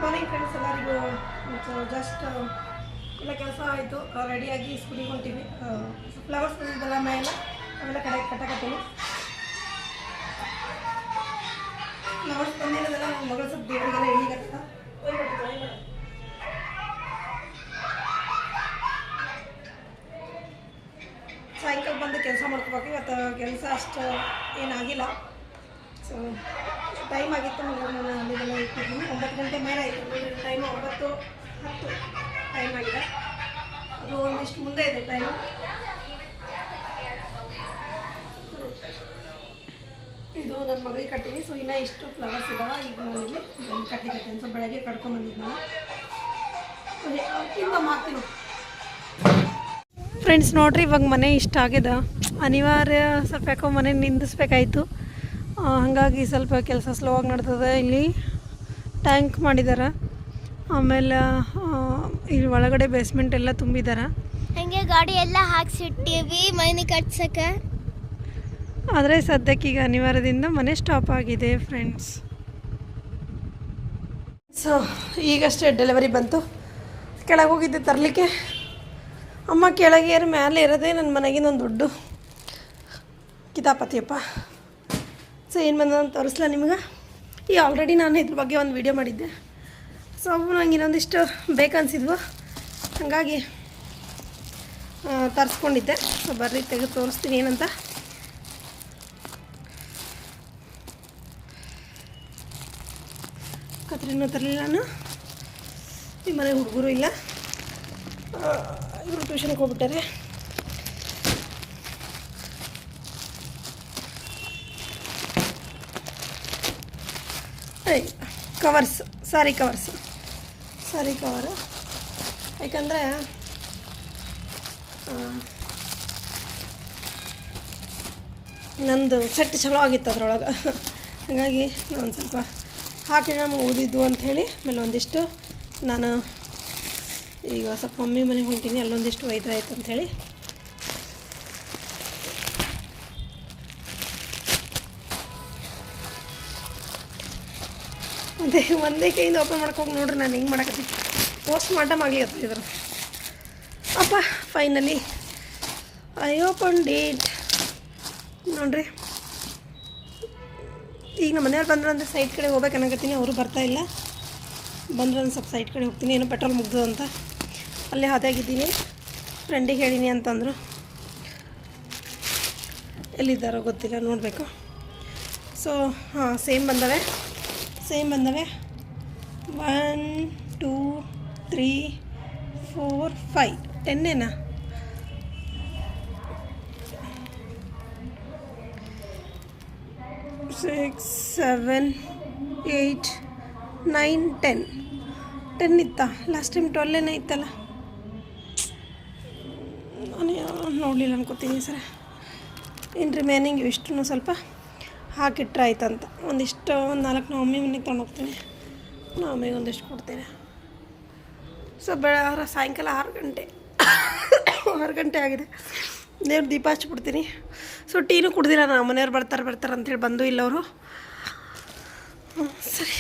Morning friends ಎಲ್ಲರಿಗೂ. Just ಎಲ್ಲ ಕೆಲಸ ಆಯಿತು, ರೆಡಿಯಾಗಿ ಸ್ಕೂಲಿಗೆ ಹೊಂಟೀವಿ. ಫ್ಲವರ್ಸ್ ಬಂದಿದ್ದೆಲ್ಲ ಮೇಲೆ ಅವೆಲ್ಲ ಕಡೆ ಕಟ್ಟಕತ್ತೀನಿ. ಫ್ಲವರ್ಸ್ ಬಂದಿರೋದೆಲ್ಲ ನನ್ನ ಮಗಳು ಸ್ವಲ್ಪ ದೇವರಿಗೆಲ್ಲ ಎಣ್ಣಿಗತ್ತ ಸಾಯಂಕಾಲ ಬಂದು ಕೆಲಸ ಮಾಡ್ಕೋಬೇಕು. ಇವತ್ತು ಕೆಲಸ ಅಷ್ಟು ಏನಾಗಿಲ್ಲ. ಸೊ ಟೈಮ್ ಆಗಿತ್ತು, ನಾನು ಅಲ್ಲಿಗೆಲ್ಲ ಇಟ್ಟಿದ್ದೀನಿ. 9 ಗಂಟೆ ಮೇಲೆ ಆಯಿತು. ಟೈಮು 9:10 ಟೈಮ್ ಆಗಿದೆ. ಅದು ಒಂದಿಷ್ಟು ಮುಂದೆ ಇದೆ ಟೈಮು. ಇದು ನನ್ನ ಮಗಳಿಗೆ ಕಟ್ಟಿನಿ. ಸೊ ಇನ್ನೂ ಇಷ್ಟು ಫ್ಲವರ್ಸ್ ಇದ್ದಾವೆ. ಈಗ ನಾನು ಇಲ್ಲಿ ಕಟ್ಟಿಕತ್ತೀನಿ. ಸೊ ಬೆಳಗ್ಗೆ ಕಟ್ಕೊಂಡ್ಬಂದಿದ್ದು ನಾನು ಇಂದ ಮಾಡ್ತೀನಿ. ಫ್ರೆಂಡ್ಸ್ ನೋಡ್ರಿ, ಇವಾಗ ಮನೆ ಇಷ್ಟ ಆಗಿದೆ. ಅನಿವಾರ್ಯ ಸ್ವಲ್ಪ ಯಾಕೋ ಮನೆ ನಿಂದಿಸ್ಬೇಕಾಯ್ತು. ಹಾಗಾಗಿ ಸ್ವಲ್ಪ ಕೆಲಸ ಸ್ಲೋ ಆಗಿ ನಡ್ತದೆ. ಇಲ್ಲಿ ಟ್ಯಾಂಕ್ ಮಾಡಿದ್ದಾರೆ. ಆಮೇಲೆ ಇಲ್ಲಿ ಒಳಗಡೆ ಬೇಸ್ಮೆಂಟ್ ಎಲ್ಲ ತುಂಬಿದ್ದಾರೆ. ಹಂಗೆ ಗಾಡಿ ಎಲ್ಲ ಹಾಕ್ಸಿಟ್ಟಿವಿ ಮನೆ ಕಟ್ಸಕ್ಕೆ. ಆದರೆ ಸದ್ಯಕ್ಕೆ ಈಗ ಅನಿವಾರ್ಯದಿಂದ ಮನೆ ಸ್ಟಾಪ್ ಆಗಿದೆ ಫ್ರೆಂಡ್ಸ್. ಸೊ ಈಗಷ್ಟೇ ಡೆಲಿವರಿ ಬಂತು. ಕೆಳಗೆ ಹೋಗಿದ್ದೆ ತರಲಿಕ್ಕೆ. ಅಮ್ಮ ಕೆಳಗೆ ಮೇಲೆ ಇರೋದೇ ನನ್ನ ಮನೆಗಿಂದ ಒಂದು ದೊಡ್ಡ ಕಿತಾಪತಿಯಪ್ಪ. ಸೊ ಏನು ಬಂದ ಅಂತ ತೋರಿಸ್ಲಾ ನಿಮ್ಗೆ. ಈ ಆಲ್ರೆಡಿ ನಾನು ಇದ್ರ ಬಗ್ಗೆ ಒಂದು ವಿಡಿಯೋ ಮಾಡಿದ್ದೆ. ಸೊ ಅವು ನಂಗೆ ಇನ್ನೊಂದಿಷ್ಟು ಬೇಕನ್ಸಿದ್ವು, ಹಾಗಾಗಿ ತರಿಸ್ಕೊಂಡಿದ್ದೆ. ಸೊ ಬರ್ರಿ ತೆಗೆದು ತೋರಿಸ್ತೀನಿ ಏನಂತ. ಕತ್ರಿನೂ ತರಲಿಲ್ಲ ನಾನು. ಈ ಮನೆ ಹುಡುಗರು ಇಲ್ಲ, ಇವರು ಟ್ಯೂಷನ್ಗೆ ಹೋಗ್ಬಿಟ್ಟಾರೆ. ಕವರ್ಸ್, ಸಾರಿ ಕವರು. ಯಾಕಂದರೆ ನಂದು ಸೆಟ್ ಚಲೋ ಆಗಿತ್ತು ಅದರೊಳಗೆ. ಹಾಗಾಗಿ ಒಂದು ಸ್ವಲ್ಪ ಹಾಕಿ ನಮಗೆ ಓದಿದ್ದು ಅಂಥೇಳಿ ಆಮೇಲೆ ಒಂದಿಷ್ಟು ನಾನು ಈಗ ಸ್ವಲ್ಪ ಮಮ್ಮಿ ಮನೆಗೆ ಹೊಂಟೀನಿ, ಅಲ್ಲೊಂದಿಷ್ಟು ಒಯ್ದಾಯ್ತು ಅಂಥೇಳಿ. ಅದೇ ಒಂದೇ ಕೈಯಿಂದ ಓಪನ್ ಮಾಡ್ಕೋಗಿ ನೋಡ್ರಿ ನಾನು ಹೆಂಗೆ ಮಾಡಕತ್ತೀನಿ. ಪೋಸ್ಟ್ ಮಾರ್ಟಮ್ ಆಗಲಿ ಇದ್ರು ಅಪ್ಪ. ಫೈನಲಿ ಐ ಓಪನ್ ಡೇಟ್ ನೋಡ್ರಿ. ಈಗ ನಮ್ಮ ಮನೆಯವ್ರು ಬಂದ್ರೆ ಅಂದರೆ ಸೈಡ್ ಕಡೆ ಹೋಗ್ಬೇಕು ಅನ್ನಕತ್ತೀನಿ. ಅವರು ಬರ್ತಾಯಿಲ್ಲ. ಬಂದ್ರೆ ಒಂದು ಸ್ವಲ್ಪ ಸೈಡ್ ಕಡೆ ಹೋಗ್ತೀನಿ. ಏನೋ ಪೆಟ್ರೋಲ್ ಮುಗ್ದು ಅಂತ ಅಲ್ಲೇ ಹಾದಾಗಿದ್ದೀನಿ. ಫ್ರೆಂಡಿಗೆ ಹೇಳೀನಿ ಅಂತಂದರು. ಎಲ್ಲಿದ್ದಾರೋ ಗೊತ್ತಿಲ್ಲ, ನೋಡಬೇಕು. ಸೊ ಹಾಂ, ಸೇಮ್ ಬಂದವೆ 1 2 3 4 5 10 6 7 8 9 10 ಇತ್ತಾ? ಲಾಸ್ಟ್ ಟೈಮ್ 12 ಇತ್ತಲ್ಲ. ನಾನು ನೋಡಲಿಲ್ಲ ಅನ್ಕೋತೀನಿ ಸರ್. ಇನ್ನು ರಿಮೈನಿಂಗ್ ಇಷ್ಟು ಸ್ವಲ್ಪ ಹಾಕಿಟ್ರೆ ಆಯ್ತಂತ. ಒಂದಿಷ್ಟು 4 ನಾವು ಮಮ್ಮಿ ಮನೆಗೆ ತೊಗೊಂಡೋಗ್ತೀನಿ. ನಾವು ಮಮ್ಮಿಗೆ ಒಂದಿಷ್ಟು ಕೊಡ್ತೀನಿ. ಸೊ ಸಾಯಂಕಾಲ 6 ಗಂಟೆ ಆಗಿದೆ. ದೇವ್ರ ದೀಪ ಹಚ್ಬಿಡ್ತೀನಿ. ಸೊ ಟೀನೂ ಕುಡ್ದಿಲ್ಲ. ನಾವು ಮನೆಯವ್ರು ಬರ್ತಾರೆ ಅಂಥೇಳಿ ಬಂದು ಇಲ್ಲ ಅವರು. ಸರಿ.